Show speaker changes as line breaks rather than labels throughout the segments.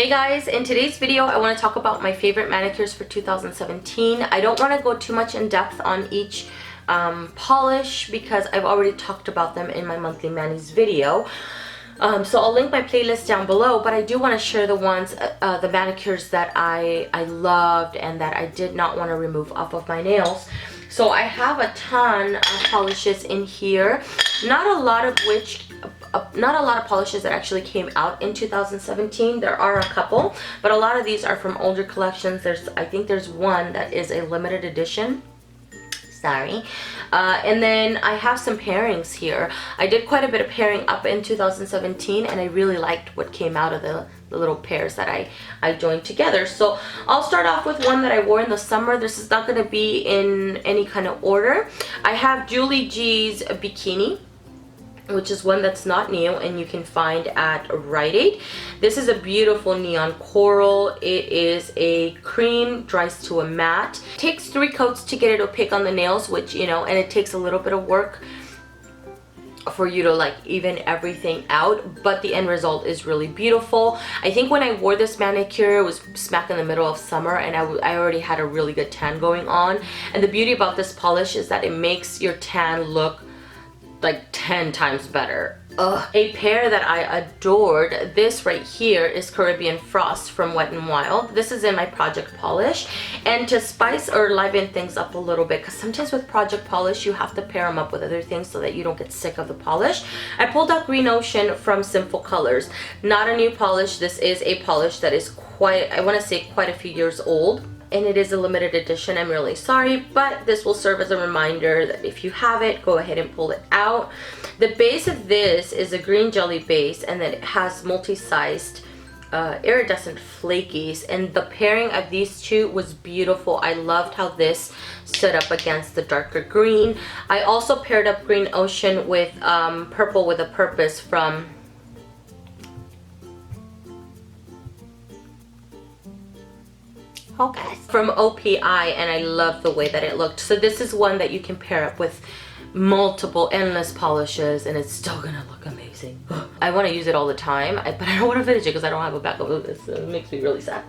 Hey guys, in today's video I want to talk about my favorite manicures for 2017. I don't want to go too much in depth on each polish because I've already talked about them in my monthly manis video. So I'll link my playlist down below, but I do want to share the ones, the manicures that I loved and that I did not want to remove off of my nails. So I have a ton of polishes in here, not a lot of polishes that actually came out in 2017. There are a couple, but a lot of these are from older collections. I think there's one that is a limited edition. Sorry. And then I have some pairings here. I did quite a bit of pairing up in 2017 and I really liked what came out of the little pairs that I joined together. So I'll start off with one that I wore in the summer. This is not going to be in any kind of order. I have Julie G's Bikini, which is one that's not new and you can find at Rite Aid. This is a beautiful neon coral. It is a cream, dries to a matte. It takes 3 coats to get it opaque on the nails, which, you know, and it takes a little bit of work for you to like even everything out, but the end result is really beautiful. I think when I wore this manicure, it was smack in the middle of summer and I already had a really good tan going on. And the beauty about this polish is that it makes your tan look like 10 times better. Ugh. A pair that I adored, this right here is Caribbean Frost from Wet n Wild. This is in my project polish, and to spice or liven things up a little bit, because sometimes with project polish you have to pair them up with other things so that you don't get sick of the polish. I pulled out Green Ocean from Sinful Colors. Not a new polish. This is a polish that is quite, I want to say, quite a few years old. And it is a limited edition. I'm really sorry, but this will serve as a reminder that if you have it, go ahead and pull it out. The base of this is a green jelly base, and then it has multi-sized iridescent flakies, and the pairing of these two was beautiful. I loved how this stood up against the darker green. I also paired up Green Ocean with Purple with a Purpose from from OPI, and I love the way that it looked. So this is one that you can pair up with multiple endless polishes and it's still gonna look amazing. I want to use it all the time, but I don't want to finish it because I don't have a backup of this. So it makes me really sad.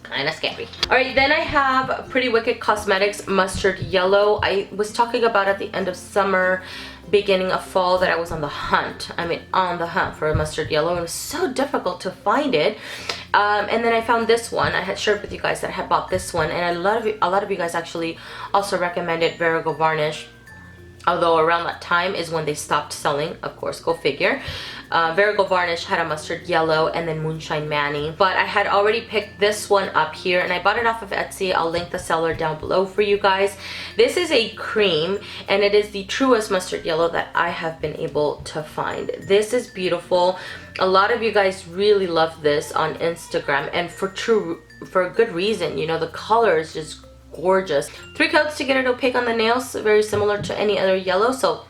Kind of scary. Alright, then I have Pretty Wicked Cosmetics Mustard Yellow. I was talking about at the end of summer, beginning of fall, that I was on the hunt. I mean, on the hunt for a mustard yellow. It was so difficult to find it. And then I found this one. I had shared with you guys that I had bought this one, and a lot of you guys actually also recommended Verigo Varnish. Although around that time is when they stopped selling, of course, go figure. Verigo Varnish had a mustard yellow, and then Moonshine Manny. But I had already picked this one up here, and I bought it off of Etsy. I'll link the seller down below for you guys. This is a cream, and it is the truest mustard yellow that I have been able to find. This is beautiful. A lot of you guys really love this on Instagram, and for a good reason. You know, the color is just gorgeous. 3 coats to get it opaque on the nails, very similar to any other yellow, so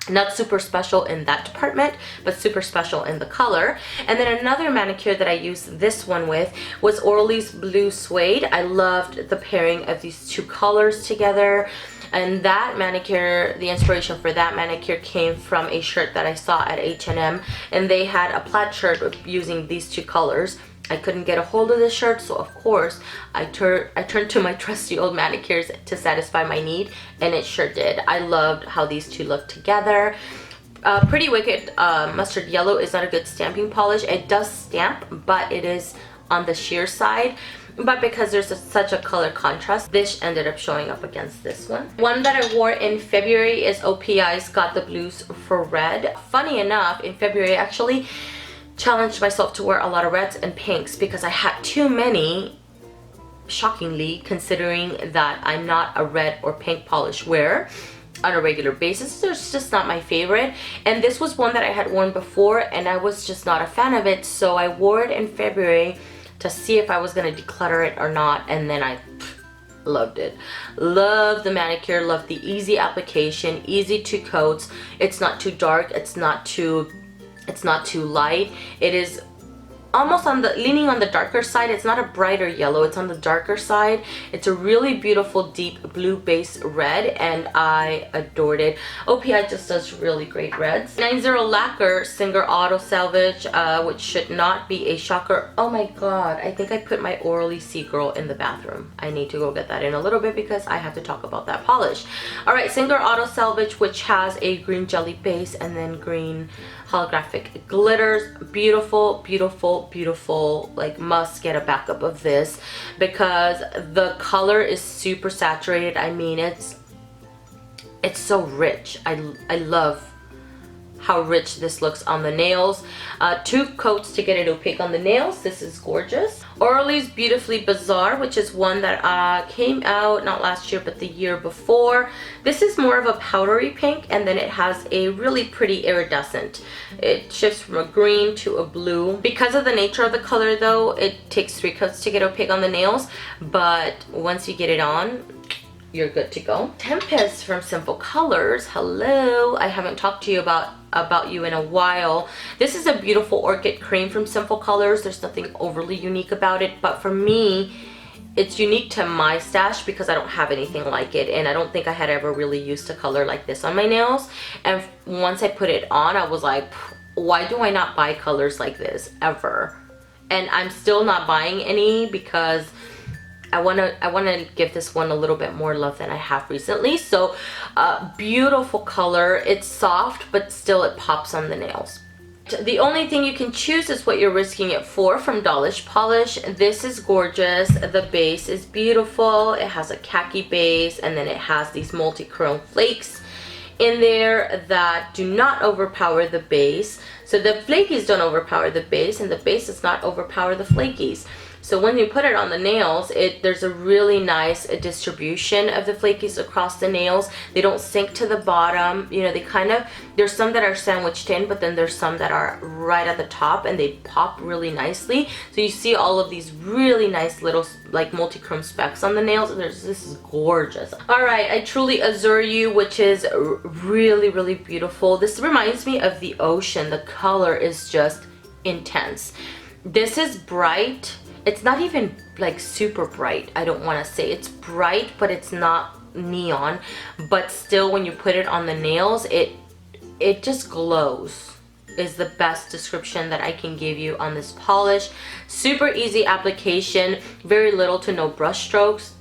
not super special in that department, but super special in the color. And then another manicure that I used this one with was Orly's Blue Suede. I loved the pairing of these 2 colors together. And that manicure, the inspiration for that manicure came from a shirt that I saw at H&M, and they had a plaid shirt using these 2 colors. I couldn't get a hold of this shirt, so of course I turned to my trusty old manicures to satisfy my need, and it sure did. I loved how these 2 look together. Pretty Wicked Mustard Yellow is not a good stamping polish. It does stamp, but it is on the sheer side. But because there's such a color contrast, this ended up showing up against this one. One that I wore in February is OPI's Got the Blues for Red. Funny enough, in February I actually challenged myself to wear a lot of reds and pinks because I had too many, shockingly, considering that I'm not a red or pink polish wearer on a regular basis. It's just not my favorite, and this was one that I had worn before and I was just not a fan of it, so I wore it in February to see if I was going to declutter it or not, and then I loved it. Loved the manicure, loved the easy application, easy 2 coats. It's not too dark, it's not too light. It is almost on the leaning on the darker side. It's not a brighter yellow, it's on the darker side. It's a really beautiful deep blue base red, and I adored it. OPI just does really great reds. 90 lacquer Singer Auto Salvage, which should not be a shocker. Oh my god, I think I put my ORLY Sea Gurl in the bathroom. I need to go get that in a little bit because I have to talk about that polish. All right, Singer Auto Salvage, which has a green jelly base and then green holographic glitters. Beautiful, beautiful, beautiful. Like, must get a backup of this because the color is super saturated. I mean, it's so rich. I love how rich this looks on the nails. 2 coats to get it opaque on the nails. This is gorgeous. Orly's Beautifully Bizarre, which is one that came out not last year but the year before. This is more of a powdery pink, and then it has a really pretty iridescent. It shifts from a green to a blue. Because of the nature of the color though, it takes 3 coats to get opaque on the nails, but once you get it on, you're good to go. Tempest from Sinful Colors. Hello, I haven't talked to you about you in a while. This is a beautiful orchid cream from Sinful Colors. There's nothing overly unique about it, but for me, it's unique to my stash because I don't have anything like it, and I don't think I had ever really used a color like this on my nails. And once I put it on, I was like, why do I not buy colors like this ever? And I'm still not buying any because I wanna give this one a little bit more love than I have recently. So beautiful color. It's soft, but still it pops on the nails. The only thing you can choose is what you're risking it for from Dollish Polish. This is gorgeous. The base is beautiful. It has a khaki base, and then it has these multi-chrome flakes in there that do not overpower the base. So the flakies don't overpower the base, and the base does not overpower the flakies. So when you put it on the nails, there's a really nice distribution of the flakies across the nails. They don't sink to the bottom. You know, they kind of, there's some that are sandwiched in, but then there's some that are right at the top and they pop really nicely. So you see all of these really nice little like multi-chrome specks on the nails. This is gorgeous. All right, I truly Azure You, which is really, really beautiful. This reminds me of the ocean. The color is just intense. This is bright. It's not even like super bright. I don't want to say it's bright, but it's not neon. But still, when you put it on the nails, it just glows, is the best description that I can give you on this polish. Super easy application, very little to no brush strokes.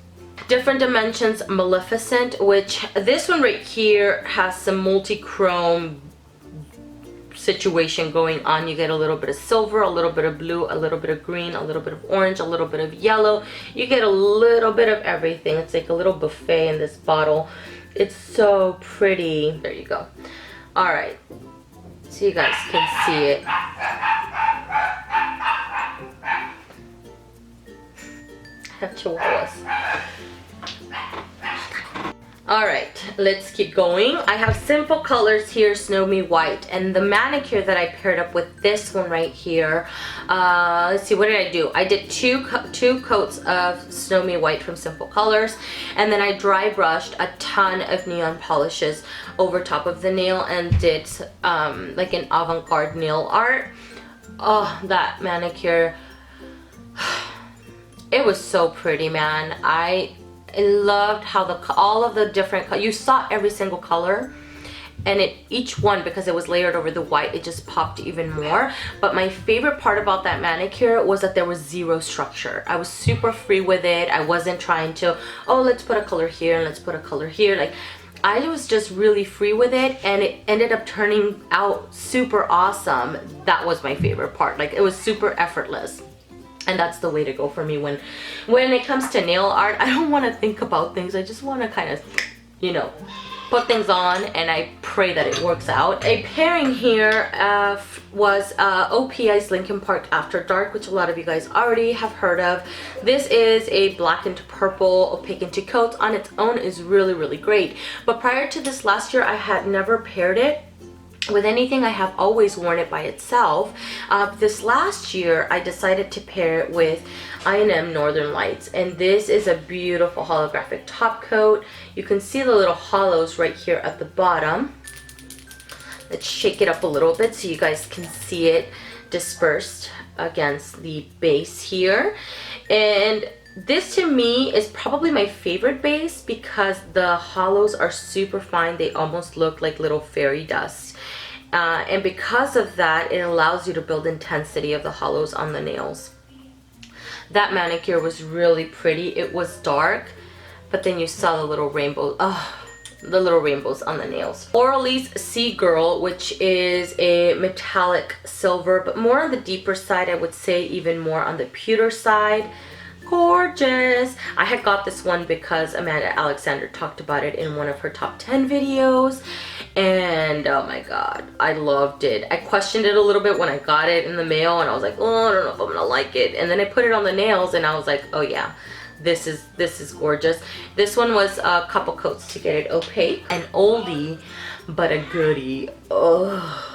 Different Dimensions Maleficent, which this one right here has some multi-chrome situation going on. You get a little bit of silver, a little bit of blue, a little bit of green, a little bit of orange, a little bit of yellow. You get a little bit of everything. It's like a little buffet in this bottle. It's so pretty. There you go. All right, so you guys can see it. I have chihuahuas. All right, let's keep going. I have Sinful Colors here, Snow Me White, and the manicure that I paired up with this one right here. Let's see, what did I do? I did two coats of Snow Me White from Sinful Colors, and then I dry brushed a ton of neon polishes over top of the nail and did like an avant-garde nail art. Oh, that manicure. It was so pretty, man. I loved how all of the different, you saw every single color, and each one, because it was layered over the white, it just popped even more. But my favorite part about that manicure was that there was zero structure. I was super free with it. I wasn't trying to, oh, let's put a color here and let's put a color here. Like, I was just really free with it, and it ended up turning out super awesome. That was my favorite part. Like, it was super effortless. And that's the way to go for me when it comes to nail art. I don't want to think about things. I just want to kind of, you know, put things on, and I pray that it works out. A pairing here was OPI's Lincoln Park After Dark, which a lot of you guys already have heard of. This is a black and purple opaque into coats. On its own is really, really great. But prior to this last year, I had never paired it with anything. I have always worn it by itself. This last year, I decided to pair it with INM Northern Lights, and this is a beautiful holographic top coat. You can see the little hollows right here at the bottom. Let's shake it up a little bit so you guys can see it dispersed against the base here. And this to me is probably my favorite base because the hollows are super fine. They almost look like little fairy dust. And because of that, it allows you to build intensity of the hollows on the nails. That manicure was really pretty. It was dark, but then you saw the little rainbow. Oh, the little rainbows on the nails. ORLY Sea Gurl, which is a metallic silver, but more on the deeper side. I would say even more on the pewter side. Gorgeous. I had got this one because Amanda Alexander talked about it in one of her top 10 videos, and oh my god, I loved it. I questioned it a little bit when I got it in the mail, and I was like, oh, I don't know if I'm gonna like it. And then I put it on the nails, and I was like, oh yeah, this is gorgeous. This one was a couple coats to get it opaque. An oldie but a goodie. Oh,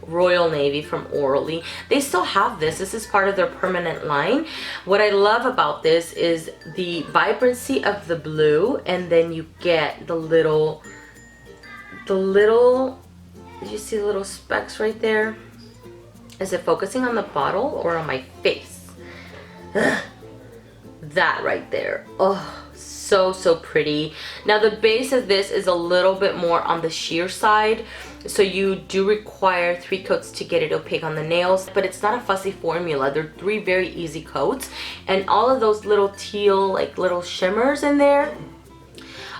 Royal Navy from ORLY. They still have this. This is part of their permanent line. What I love about this is the vibrancy of the blue, and then you get the little, did you see the little specks right there? Is it focusing on the bottle or on my face? Ugh. That right there. Oh, so pretty. Now the base of this is a little bit more on the sheer side, so you do require 3 coats to get it opaque on the nails, but it's not a fussy formula. They're 3 very easy coats, and all of those little teal, like little shimmers in there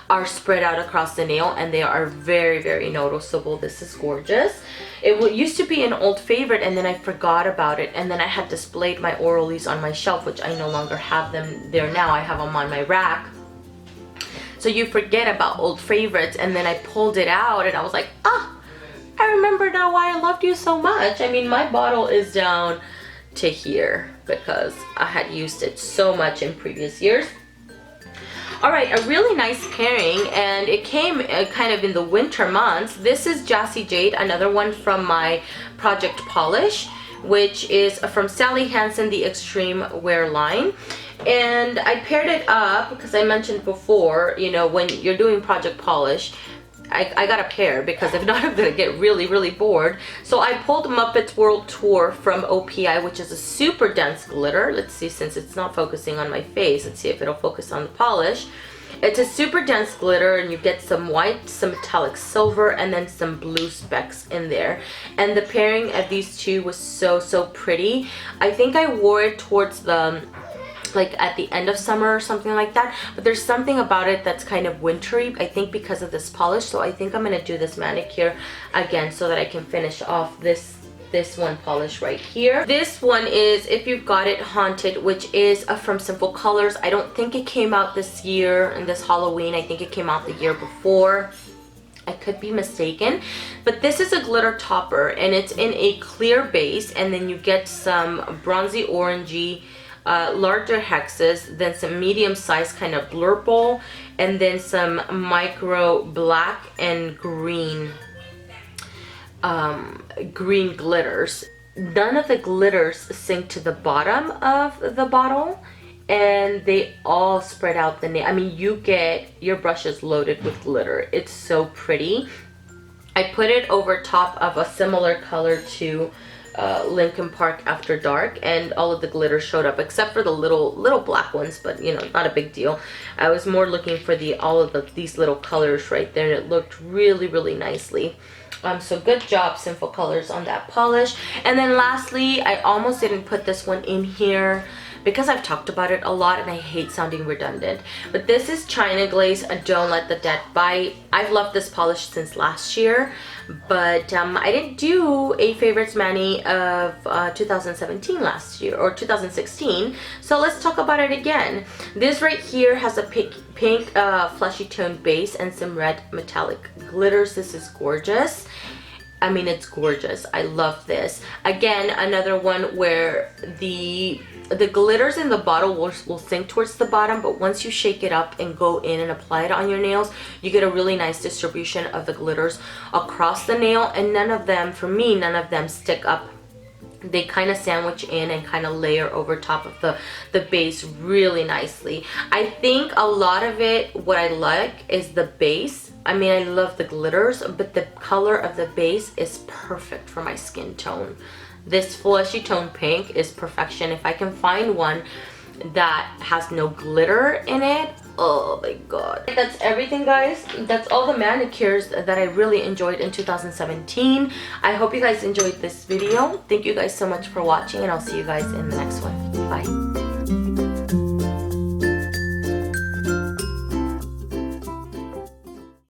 are spread out across the nail, and they are very noticeable. This is gorgeous. It used to be an old favorite, and then I forgot about it, and then I had displayed my ORLYs on my shelf, which I no longer have them there now. I have them on my rack. So you forget about old favorites, and then I pulled it out, and I was like, ah, I remember now why I loved you so much. I mean, my bottle is down to here because I had used it so much in previous years. All right, a really nice pairing, and it came kind of in the winter months. This is Jazzy Jade, another one from my Project Polish, which is from Sally Hansen, the Extreme Wear line. And I paired it up because I mentioned before, you know, when you're doing Project Polish, I got a pair because if not, I'm gonna get really bored. So I pulled Muppets World Tour from OPI, which is a super dense glitter. Let's see, since it's not focusing on my face, let's see if it'll focus on the polish. It's a super dense glitter, and you get some white, some metallic silver, and then some blue specks in there. And the pairing of these two was so pretty. I think I wore it towards the, like at the end of summer or something like that, but there's something about it that's kind of wintry, I think, because of this polish. So I think I'm gonna do this manicure again so that I can finish off this one polish right here. This one is If You've Got It Haunted, which is from Sinful Colors. I don't think it came out this year and this Halloween. I think it came out the year before. I could be mistaken, but this is a glitter topper, and it's in a clear base, and then you get some bronzy orangey larger hexes, then some medium-sized kind of blurple, and then some micro black and green green glitters. None of the glitters sink to the bottom of the bottle, and they all spread out the nail. I mean, you get your brushes loaded with glitter. It's so pretty. I put it over top of a similar color to Lincoln Park After Dark, and all of the glitter showed up except for the little black ones, but you know, not a big deal. I was more looking for all of these little colors right there, and it looked really nicely. So good job, Sinful Colors, on that polish. And then lastly, I almost didn't put this one in here because I've talked about it a lot and I hate sounding redundant, but this is China Glaze Don't Let the Dead Bite. I've loved this polish since last year, but I didn't do a favorites mani of 2017 last year, or 2016, so let's talk about it again. This right here has a pink fleshy toned base and some red metallic glitters. This is gorgeous. I mean, it's gorgeous. I love this. Again, another one where the glitters in the bottle will sink towards the bottom, but once you shake it up and go in and apply it on your nails, you get a really nice distribution of the glitters across the nail, and none of them, for me, none of them stick up. They kind of sandwich in and kind of layer over top of the base really nicely. I think a lot of it, what I like is the base. I mean, I love the glitters, but the color of the base is perfect for my skin tone. This fleshy tone pink is perfection. If I can find one that has no glitter in it, oh my god. That's everything, guys. That's all the manicures that I really enjoyed in 2017. I hope you guys enjoyed this video. Thank you guys so much for watching, and I'll see you guys in the next one. Bye.